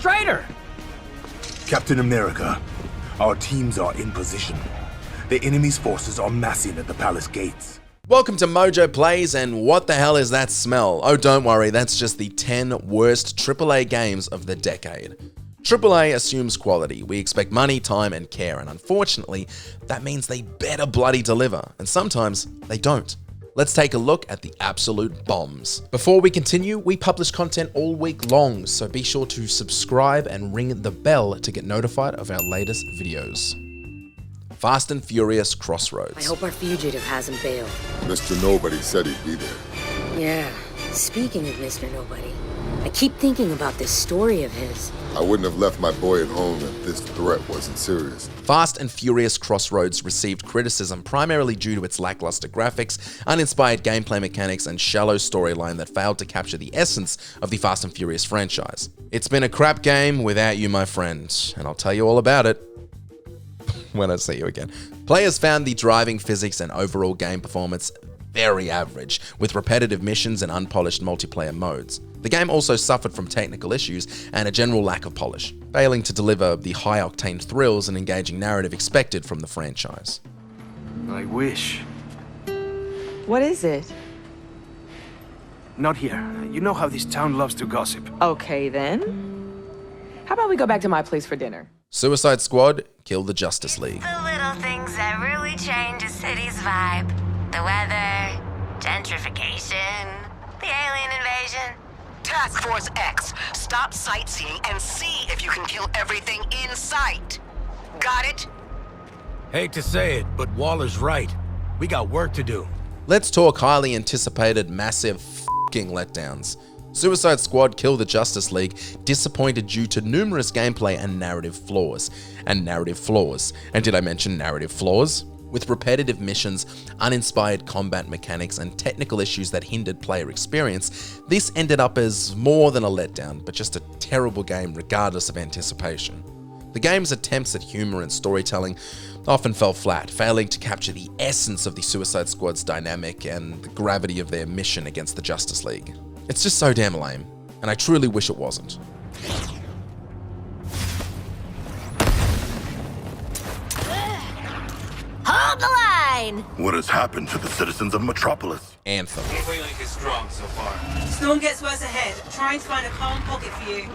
Traitor! Captain America, our teams are in position. The enemy's forces are massing at the palace gates. Welcome to MojoPlays, and what the hell is that smell? Oh, don't worry, that's just the 10 worst AAA games of the decade. AAA assumes quality. We expect money, time, and care, and unfortunately, that means they better bloody deliver, and sometimes they don't. Let's take a look at the absolute bombs. Before we continue, we publish content all week long, so be sure to subscribe and ring the bell to get notified of our latest videos. Fast and Furious Crossroads. I hope our fugitive hasn't bailed. Mr. Nobody said he'd be there. Yeah, speaking of Mr. Nobody, I keep thinking about this story of his. I wouldn't have left my boy at home if this threat wasn't serious. Fast and Furious Crossroads received criticism primarily due to its lackluster graphics, uninspired gameplay mechanics, and shallow storyline that failed to capture the essence of the Fast and Furious franchise. It's been a crap game without you, my friend, and I'll tell you all about it when I see you again. Players found the driving physics and overall game performance very average, with repetitive missions and unpolished multiplayer modes. The game also suffered from technical issues and a general lack of polish, failing to deliver the high-octane thrills and engaging narrative expected from the franchise. I wish. What is it? Not here. You know how this town loves to gossip. Okay, then. How about we go back to my place for dinner? Suicide Squad, Kill the Justice League. The little things that really change a city's vibe. The weather, gentrification, the alien invasion. Task Force X, stop sightseeing and see if you can kill everything in sight. Got it? Hate to say it, but Waller's right. We got work to do. Let's talk highly anticipated, massive f***ing letdowns. Suicide Squad Kill the Justice League disappointed due to numerous gameplay and narrative flaws. And did I mention narrative flaws? With repetitive missions, uninspired combat mechanics, and technical issues that hindered player experience, this ended up as more than a letdown, but just a terrible game regardless of anticipation. The game's attempts at humor and storytelling often fell flat, failing to capture the essence of the Suicide Squad's dynamic and the gravity of their mission against the Justice League. It's just so damn lame, and I truly wish it wasn't. Hold the line! What has happened to the citizens of Metropolis? Anthem. Gateway link is strong so far. Storm gets worse ahead. Trying to find a calm pocket for you.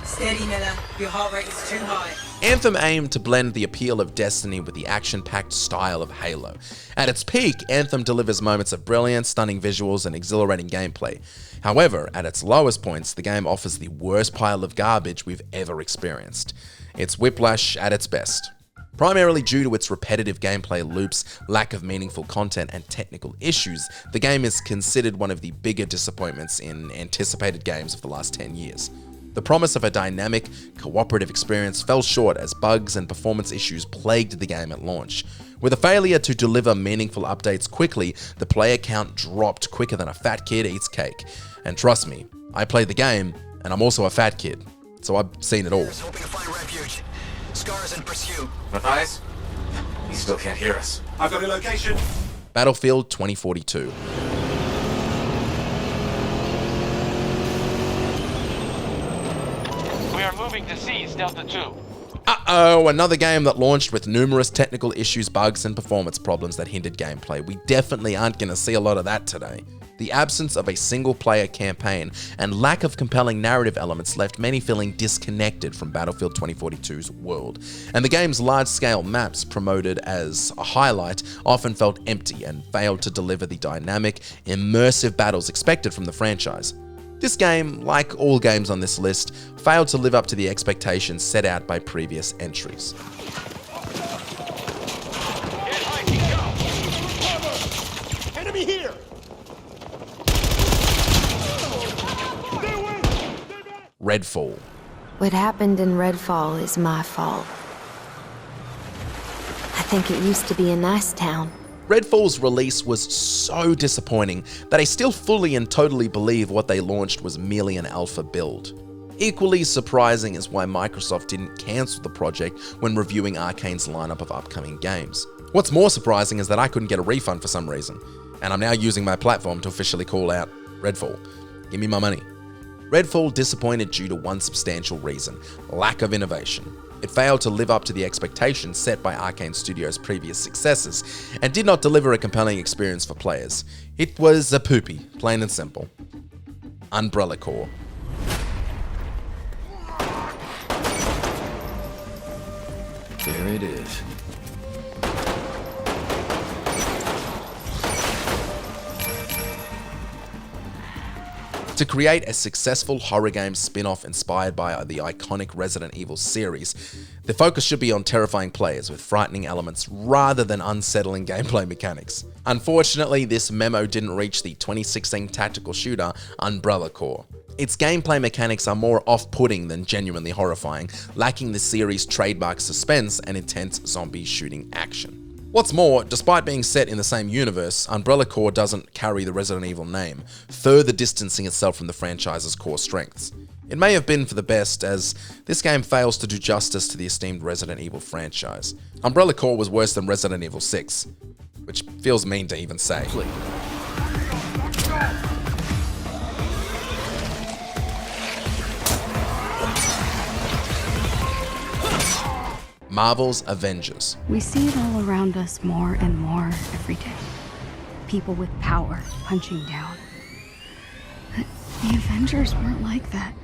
Steady, Miller. Your heart rate is too high. Anthem aimed to blend the appeal of Destiny with the action-packed style of Halo. At its peak, Anthem delivers moments of brilliance, stunning visuals, and exhilarating gameplay. However, at its lowest points, the game offers the worst pile of garbage we've ever experienced. It's Whiplash at its best. Primarily due to its repetitive gameplay loops, lack of meaningful content, and technical issues, the game is considered one of the bigger disappointments in anticipated games of the last 10 years. The promise of a dynamic, cooperative experience fell short as bugs and performance issues plagued the game at launch. With a failure to deliver meaningful updates quickly, the player count dropped quicker than a fat kid eats cake. And trust me, I played the game, and I'm also a fat kid, so I've seen it all. Hoping to find refuge. Scars in pursuit. Matthias? He still can't hear us. I've got a location. Battlefield 2042. We are moving to seize Delta 2. Uh-oh, another game that launched with numerous technical issues, bugs, and performance problems that hindered gameplay. We definitely aren't going to see a lot of that today. The absence of a single-player campaign and lack of compelling narrative elements left many feeling disconnected from Battlefield 2042's world, and the game's large-scale maps, promoted as a highlight, often felt empty and failed to deliver the dynamic, immersive battles expected from the franchise. This game, like all games on this list, failed to live up to the expectations set out by previous entries. Enemy here! Redfall. What happened in Redfall is my fault. I think it used to be a nice town. Redfall's release was so disappointing that I still fully and totally believe what they launched was merely an alpha build. Equally surprising is why Microsoft didn't cancel the project when reviewing Arcane's lineup of upcoming games. What's more surprising is that I couldn't get a refund for some reason, and I'm now using my platform to officially call out Redfall. Give me my money. Redfall disappointed due to one substantial reason: lack of innovation. It failed to live up to the expectations set by Arcane Studios' previous successes, and did not deliver a compelling experience for players. It was a poopy, plain and simple. Umbrella Corps. There it is. To create a successful horror game spin-off inspired by the iconic Resident Evil series, the focus should be on terrifying players with frightening elements rather than unsettling gameplay mechanics. Unfortunately, this memo didn't reach the 2016 tactical shooter Umbrella Corps. Its gameplay mechanics are more off-putting than genuinely horrifying, lacking the series' trademark suspense and intense zombie shooting action. What's more, despite being set in the same universe, Umbrella Corps doesn't carry the Resident Evil name, further distancing itself from the franchise's core strengths. It may have been for the best, as this game fails to do justice to the esteemed Resident Evil franchise. Umbrella Corps was worse than Resident Evil 6, which feels mean to even say. Marvel's Avengers. We see it all around us more and more every day. People with power punching down. But the Avengers weren't like that.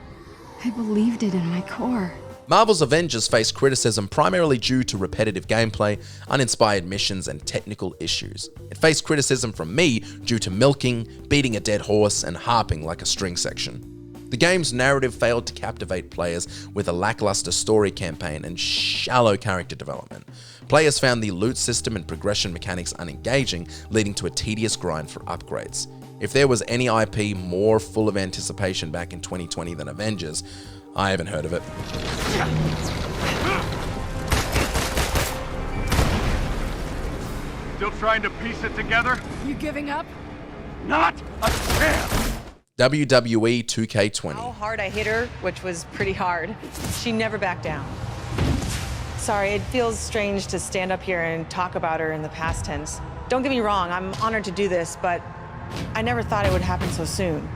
I believed it in my core. Marvel's Avengers faced criticism primarily due to repetitive gameplay, uninspired missions, and technical issues. It faced criticism from me due to milking, beating a dead horse, and harping like a string section. The game's narrative failed to captivate players with a lackluster story campaign and shallow character development. Players found the loot system and progression mechanics unengaging, leading to a tedious grind for upgrades. If there was any IP more full of anticipation back in 2020 than Avengers, I haven't heard of it. Still trying to piece it together? You giving up? Not a chance! WWE 2K20. How hard I hit her, which was pretty hard. She never backed down. Sorry, it feels strange to stand up here and talk about her in the past tense. Don't get me wrong, I'm honored to do this, but I never thought it would happen so soon.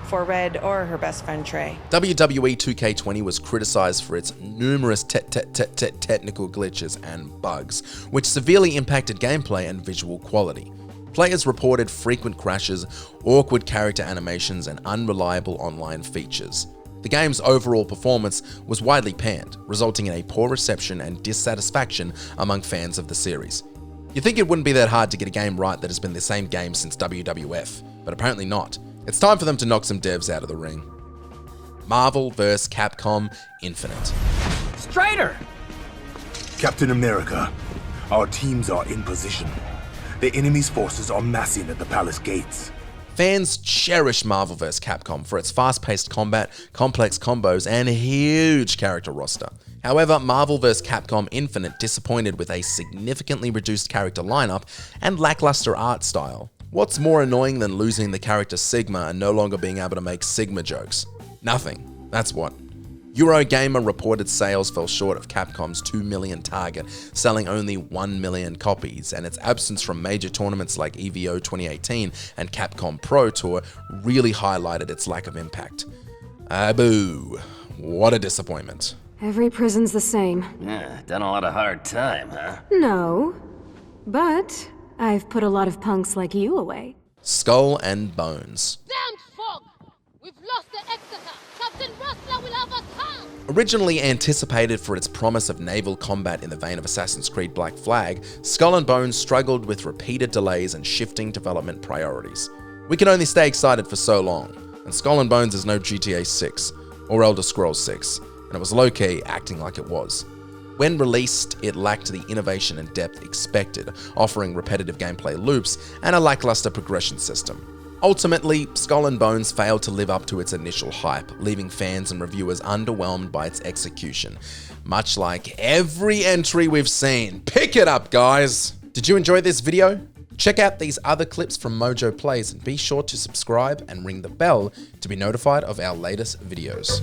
For Red or her best friend Trey. WWE 2K20 was criticized for its numerous technical glitches and bugs, which severely impacted gameplay and visual quality. Players reported frequent crashes, awkward character animations, and unreliable online features. The game's overall performance was widely panned, resulting in a poor reception and dissatisfaction among fans of the series. You'd think it wouldn't be that hard to get a game right that has been the same game since WWF, but apparently not. It's time for them to knock some devs out of the ring. Marvel vs. Capcom Infinite. Straighter! Captain America, our teams are in position. The enemy's forces are massing at the palace gates. Fans cherish Marvel vs. Capcom for its fast-paced combat, complex combos, and huge character roster. However, Marvel vs. Capcom Infinite disappointed with a significantly reduced character lineup and lackluster art style. What's more annoying than losing the character Sigma and no longer being able to make Sigma jokes? Nothing. That's what. Eurogamer reported sales fell short of Capcom's 2 million target, selling only 1 million copies, and its absence from major tournaments like EVO 2018 and Capcom Pro Tour really highlighted its lack of impact. Boo. What a disappointment. Every prison's the same. Yeah, done a lot of hard time, huh? No, but I've put a lot of punks like you away. Skull and Bones. Damn fog! We've lost the Exeter! Captain Rustler will have us hung! Originally anticipated for its promise of naval combat in the vein of Assassin's Creed Black Flag, Skull and Bones struggled with repeated delays and shifting development priorities. We can only stay excited for so long, and Skull and Bones is no GTA 6 or Elder Scrolls 6, and it was low-key acting like it was. When released, it lacked the innovation and depth expected, offering repetitive gameplay loops and a lackluster progression system. Ultimately, Skull and Bones failed to live up to its initial hype, leaving fans and reviewers underwhelmed by its execution. Much like every entry we've seen. Pick it up, guys! Did you enjoy this video? Check out these other clips from MojoPlays and be sure to subscribe and ring the bell to be notified of our latest videos.